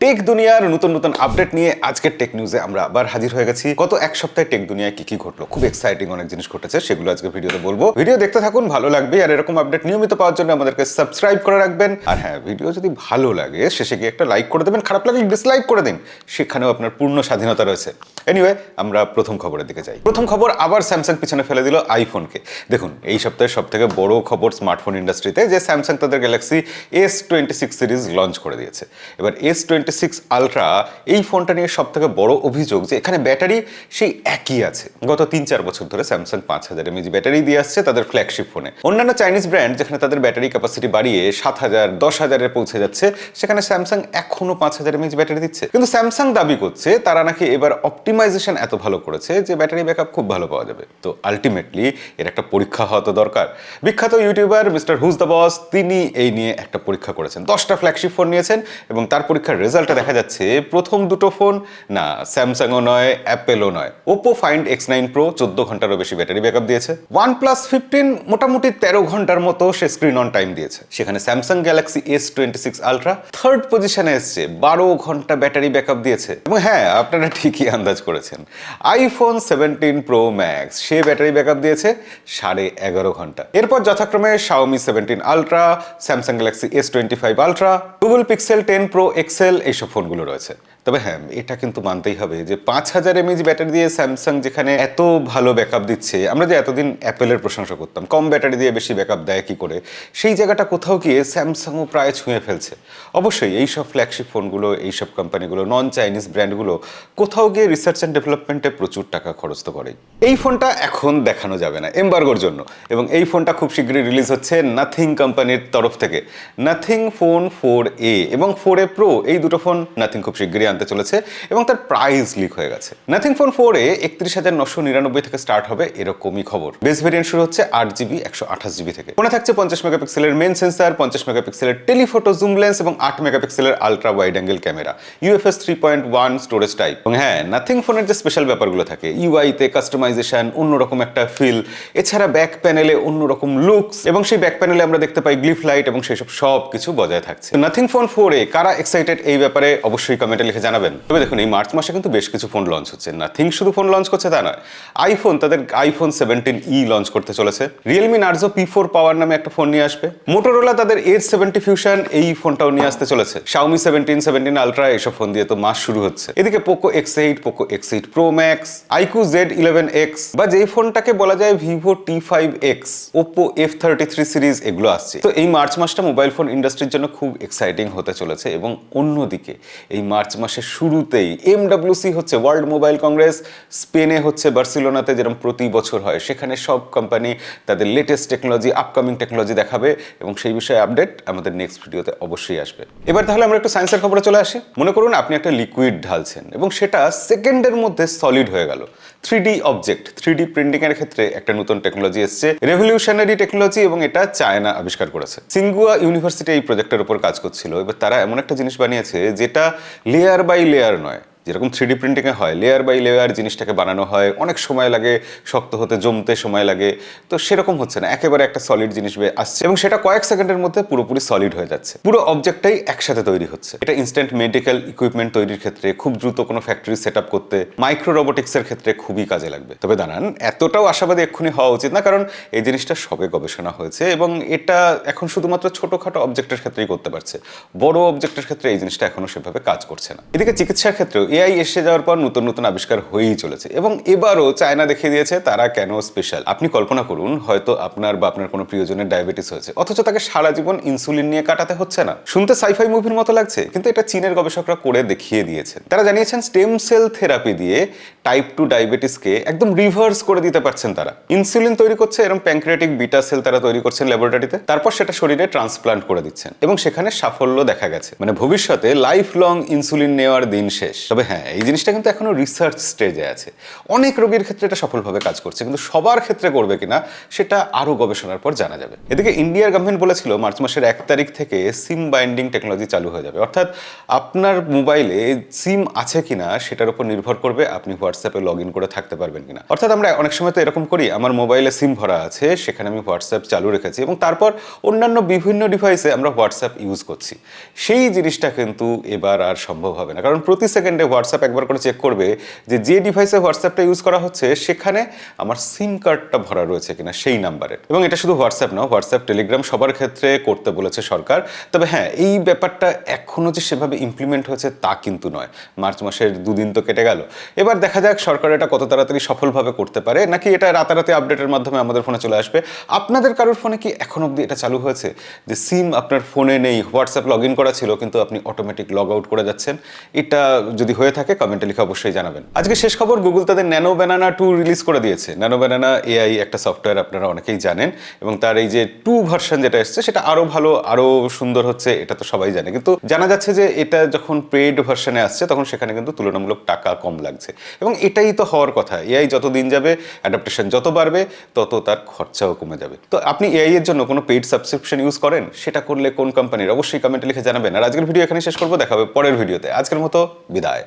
Take দুনিয়ার নতুন নতুন আপডেট নিয়ে আজকের টেক নিউজে আমরা আবার হাজির হয়ে গেছি। গত এক সপ্তাহে টেক দুনিয়ায় কি ঘটলো, খুব এক্সাইটিং অনেক জিনিস ঘটেছে, সেগুলো আজকে ভিডিওতে বলবো। ভিডিও দেখতে থাকুন, ভালো লাগবে। আর এরকম আপডেট নিয়মিত পাওয়ার জন্য আমাদেরকে সাবস্ক্রাইব করে রাখবেন। আর হ্যাঁ, ভিডিও যদি ভালো লাগে শেষে গিয়ে একটা লাইক করে দেবেন, খারাপ লাগলে ডিসলাইক করে দিন, সেখানেও আপনার পূর্ণ স্বাধীনতা রয়েছে। এনিওয়ে, আমরা প্রথম খবরের দিকে যাই। প্রথম খবর, আবার স্যামসাং পিছনে ফেলে দিল আইফোনকে। দেখুন, এই সপ্তাহের সব থেকে বড় খবর স্মার্টফোন ইন্ডাস্ট্রিতে যে স্যামসাং তাদের গ্যালাক্সি S26 সিরিজ লঞ্চ করে দিয়েছে। এবার S26 আলট্রা, এই ফোনটা নিয়ে সব থেকে বড় অভিযোগ যে এখানে ব্যাটারি সেই একই আছে। গত 3-4 বছর ধরে স্যামসাং 5000 mAh ব্যাটারি দিয়ে আসছে তাদের ফ্ল্যাগশিপ ফোনে। অন্যান্য চাইনিজ ব্র্যান্ড যেখানে তাদের ব্যাটারি ক্যাপাসিটি বাড়িয়ে 7000, 10,000-এ পৌঁছে যাচ্ছে, সেখানে স্যামসাং এখনো 5000 mAh ব্যাটারি দিচ্ছে। কিন্তু স্যামসাং দাবি করছে তারা নাকি এবার অপটিমাইজেশন এত ভালো করেছে যে ব্যাটারি ব্যাকআপ খুব ভালো পাওয়া যাবে। তো আলটিমেটলি এর একটা পরীক্ষা হওয়া তো দরকার। বিখ্যাত YouTuber Mr Who's The Boss, তিনি এই নিয়ে একটা পরীক্ষা করেছেন। 10টা ফ্ল্যাগশিপ ফোন নিয়েছেন এবং তার পরীক্ষার রেজাল্টে দেখা যাচ্ছে প্রথম দুটো ফোন না স্যামসাংও নয়, অ্যাপেলও নয়। ওপো ফাইন্ড X9 Pro 14 ঘন্টারও বেশি ব্যাটারি ব্যাকআপ দিয়েছে। OnePlus 15 মোটামুটি 13 ঘন্টার মতো সে স্ক্রিন অন টাইম দিয়েছে। সেখানে Samsung Galaxy S26 ultra third পজিশনে এসছে, 12 ঘন্টা ব্যাটারি ব্যাকআপ দিয়েছে। এবং হ্যাঁ, আপনারা ঠিকই আন্দাজ করেছেন, আইফোন 17 Pro Max সে ব্যাটারি ব্যাকআপ দিয়েছে 11.5 ঘন্টা। এরপর যথাক্রমে Xiaomi 17 ultra, Samsung Galaxy S25 ultra, Google pixel 10 Pro XL এইসব ফোনগুলো রয়েছে। তবে হ্যাঁ, এটা কিন্তু মানতেই হবে যে 5000 mAh ব্যাটারি দিয়ে স্যামসাং যেখানে এত ভালো ব্যাকআপ দিচ্ছে, আমরা যে এতদিন অ্যাপেলের প্রশংসা করতাম কম ব্যাটারি দিয়ে বেশি ব্যাকআপ দেয় কি করে, সেই জায়গাটা কোথাও গিয়ে স্যামসাংও প্রায় ছুঁয়ে ফেলছে। অবশ্যই এইসব ফ্ল্যাগশিপ ফোনগুলো, এইসব কোম্পানিগুলো, নন চাইনিজ ব্র্যান্ডগুলো কোথাও গিয়ে রিসার্চ অ্যান্ড ডেভেলপমেন্টে প্রচুর টাকা খরচ তো করেই। এই ফোনটা এখন দেখানো যাবে না এমবার্গোর জন্য, এবং এই ফোনটা খুব শীঘ্রই রিলিজ হচ্ছে নাথিং কোম্পানির তরফ থেকে। নাথিং ফোন 4A এবং 4A Pro, এই দুটো ফোন নাথিং খুব শীঘ্রই আনতে চলেছে এবং তার প্রাইস লিক হয়ে গেছে। নাথিং ফোন 4A 31,999 থেকে স্টার্ট হবে, এরকমই খবর। বেস ভেরিয়েন্ট শুরু হচ্ছে 8GB 128GB থেকে। ফোনে থাকছে 50 মেগাপিক্সেলের মেন সেন্সার, 50 মেগাপিক্সেলের টেলিফটো জুম লেন্স এবং 8 মেগাপিক্সেলের ultra wide angle camera, UFS 3.1 storage type. এবং হ্যাঁ, নাথিং ফোনের যে স্পেশাল ব্যাপারগুলো থাকে, ইউআইতে কাস্টমাইজেশন, অন্যরকম একটা ফিল, এছাড়া ব্যাক প্যানেলে অন্যরকম লুকস, এবং সেই ব্যাক প্যানেলে আমরা দেখতে পাই গ্লিফ লাইট এবং সেসব সব কিছু বজায় থাকছে। নাথিং ফোন 4A কারা এক্সাইটেড এই ব্যাপারে অবশ্যই কমেন্টে লিখে জানাবেন। তবে দেখুন, এই মার্চ মাসে কিন্তু বেশ কিছু ফোন লঞ্চ হচ্ছে। নাথিং শুধু ফোন লঞ্চ করছে তা নয়, আইফোন তাদের আইফোন 17E লঞ্চ করতে চলেছে। রিয়েলমি নার্জো P4 পাওয়ার নামে একটা ফোন নিয়ে আসবে। মোটোরোলা তাদের Edge 70 ফিউশন, এই ফোনটাও নিয়ে আসতে চলেছে। Xiaomi 17 আলট্রা, এইসব ফোন দিয়ে তো মাস শুরু হচ্ছে। এদিকে Poco X8, Poco X8 Pro Max, iQOO Z11X, বা যেই ফোনটাকে বলা যায় Vivo T5X, Oppo F33 series, এগুলো আসছে। তো এই মার্চ মাসটা মোবাইল ফোন ইন্ডাস্ট্রির জন্য খুব এক্সাইটিং হতে চলেছে। এবং অন্যদিকে এই মার্চ মাসের শুরুতেই MWC হচ্ছে, ওয়ার্ল্ড মোবাইল কংগ্রেস, স্পেনে হচ্ছে বার্সেলোনাতে, যেরকম প্রতি বছর হয়। সেখানে সব কোম্পানি তাদের লেটেস্ট টেকনোলজি, আপকামিং টেকনোলজি দেখাবে এবং সেই বিষয়ে আপডেট আমাদের নেক্সট ভিডিওতে অবশ্যই আসবে। এবার তাহলে আমরা একটু সায়েন্সের খবরে চলে আসি। মনে করুন আপনি একটা লিকুইড ঢালছেন এবং সেটা সেকেন্ডের মধ্যে সলিড হয়ে গেল। 3D অবজেক্ট, 3D প্রিন্টিং এর ক্ষেত্রে একটা নতুন টেকনোলজি এসছে, রেভলিউশনারি টেকনোলজি, এবং এটা চায়না আবিষ্কার করেছে। সিঙ্গুয়া ইউনিভার্সিটি এই প্রজেক্টের উপর কাজ করছিল। এবার তারা এমন একটা জিনিস বানিয়েছে যেটা লেয়ার বাই লেয়ার নয়, যেরকম 3D প্রিন্টিংয়ে হয় লেয়ার বাই লেয়ার জিনিসটাকে বানানো হয়, অনেক সময় লাগে, শক্ত হতে জমতে সময় লাগে। তো সেরকম হচ্ছে না, একেবারে একটা সলিড জিনিস আসছে এবং সেটা কয়েক সেকেন্ডের মধ্যে পুরোপুরি সলিড হয়ে যাচ্ছে। পুরো অবজেক্টটাই একসাথে তৈরি হচ্ছে। এটা ইনস্ট্যান্ট মেডিকেল ইকুইপমেন্ট তৈরির ক্ষেত্রে, খুব দ্রুত কোনো ফ্যাক্টরি সেট আপ করতে, মাইক্রো রোবোটিক্সের ক্ষেত্রে খুবই কাজে লাগবে। তবে দাঁড়ান, এতটাও আশাবাদী এক্ষুনি হওয়া উচিত না, কারণ এই জিনিসটা সবে গবেষণা হয়েছে এবং এটা এখন শুধুমাত্র ছোটখাটো অবজেক্টের ক্ষেত্রেই করতে পারছে। বড় অবজেক্টের ক্ষেত্রে এই জিনিসটা এখনো সেভাবে কাজ করছে না। এদিকে চিকিৎসার ক্ষেত্রেও এআই এসে যাওয়ার পর নতুন নতুন আবিষ্কার হয়েই চলেছে এবং এবারও চায়না দেখিয়ে দিয়েছে তারা কেন স্পেশাল। আপনি কল্পনা করুন, হয়তো আপনার বা আপনার কোনো প্রিয়জনের ডায়াবেটিস হয়েছে, অথচ তাকে সারা জীবন ইনসুলিন নিয়ে কাটাতে হচ্ছে না। শুনতে সাইফাই মুভির মতো লাগছে, কিন্তু এটা চীনের গবেষকরা করে দেখিয়ে দিয়েছেন। তারা জানিয়েছেন স্টেম সেল থেরাপি দিয়ে টাইপ 2 ডায়াবেটিসকে একদম রিভার্স করে দিতে পারছেন তারা। ইনসুলিন তৈরি করছে, এরকম প্যানক্রিয়াটিক বিটা সেল তারা তৈরি করছেন ল্যাবরেটরিতে, তারপর সেটা শরীরে ট্রান্সপ্লান্ট করে দিচ্ছেন এবং সেখানে সাফল্য দেখা গেছে। মানে ভবিষ্যতে লাইফ লং ইনসুলিন নেওয়ার দিন শেষ। তবে হ্যাঁ, এই জিনিসটা কিন্তু এখনো রিসার্চ স্টেজে আছে। অনেক রোগীর ক্ষেত্রে এটা সফলভাবে কাজ করছে, কিন্তু সবার ক্ষেত্রে করবে কিনা সেটা আরও গবেষণার পর জানা যাবে। এদিকে ইন্ডিয়ার গভর্নমেন্ট বলেছিল মার্চ মাসের 1 তারিখ থেকে সিম বাইন্ডিং টেকনোলজি চালু হয়ে যাবে, অর্থাৎ আপনার মোবাইলে সিম আছে কিনা সেটার উপর নির্ভর করবে আপনি হোয়াটসঅ্যাপে লগ ইন করে থাকতে পারবেন কিনা। অর্থাৎ আমরা অনেক সময় তো এরকম করি, আমার মোবাইলে সিম ভরা আছে, সেখানে আমি হোয়াটসঅ্যাপ চালু রেখেছি এবং তারপর অন্যান্য বিভিন্ন ডিভাইসে আমরা হোয়াটসঅ্যাপ ইউজ করছি। সেই জিনিসটা কিন্তু এবার আর সম্ভব হবে না, কারণ প্রতি সেকেন্ডে হোয়াটসঅ্যাপ একবার করে চেক করবে যে ডিভাইসে হোয়াটসঅ্যাপটা ইউজ করা হচ্ছে সেখানে আমার সিম কার্ডটা ভরা রয়েছে কিনা সেই নাম্বারে। এবং এটা শুধু হোয়াটসঅ্যাপ না, হোয়াটসঅ্যাপ, টেলিগ্রাম সবার ক্ষেত্রে করতে বলেছে সরকার। তবে হ্যাঁ, এই ব্যাপারটা এখনো যে সেভাবে ইমপ্লিমেন্ট হয়েছে তা কিন্তু নয়। মার্চ মাসের 2 দিন তো কেটে গেল, এবার দেখা যাক সরকার এটা কত তাড়াতাড়ি সফলভাবে করতে পারে, নাকি এটা রাতারাতি আপডেটের মাধ্যমে আমাদের ফোনে চলে আসবে। আপনাদের কারোর ফোনে কি এখন অবধি এটা চালু হয়েছে যে সিম আপনার ফোনে নেই, হোয়াটসঅ্যাপ লগ ইন করা ছিল কিন্তু আপনি অটোমেটিক লগ আউট করে যাচ্ছেন? এটা যদি হয়ে থাকে কমেন্টে লিখে অবশ্যই জানাবেন। আজকে শেষ খবর, গুগল তাদের ন্যানো ব্যানানা 2 রিলিজ করে দিয়েছে। ন্যানো ব্যানানা এআই একটা সফটওয়্যার, আপনারা অনেকেই জানেন, এবং তার এই যে 2 ভার্সন যেটা এসছে সেটা আরো ভালো, আরো সুন্দর হচ্ছে, এটা তো সবাই জানে। কিন্তু জানা যাচ্ছে যে এটা যখন পেইড ভার্সনে আসছে তখন সেখানে কিন্তু তুলনামূলক টাকা কম লাগছে, এবং এটাই তো হওয়ার কথা। এআই যত দিন যাবে, অ্যাডাপ্টেশন যত বাড়বে, তত তার খরচাও কমে যাবে। তো আপনি এআই এর জন্য কোনো পেইড সাবস্ক্রিপশন ইউজ করেন? সেটা করলে কোন কোম্পানির, অবশ্যই কমেন্টে লিখে জানাবেন। আর আজকের ভিডিও এখানে শেষ করবো, দেখা হবে পরের ভিডিওতে। আজকের মতো বিদায়।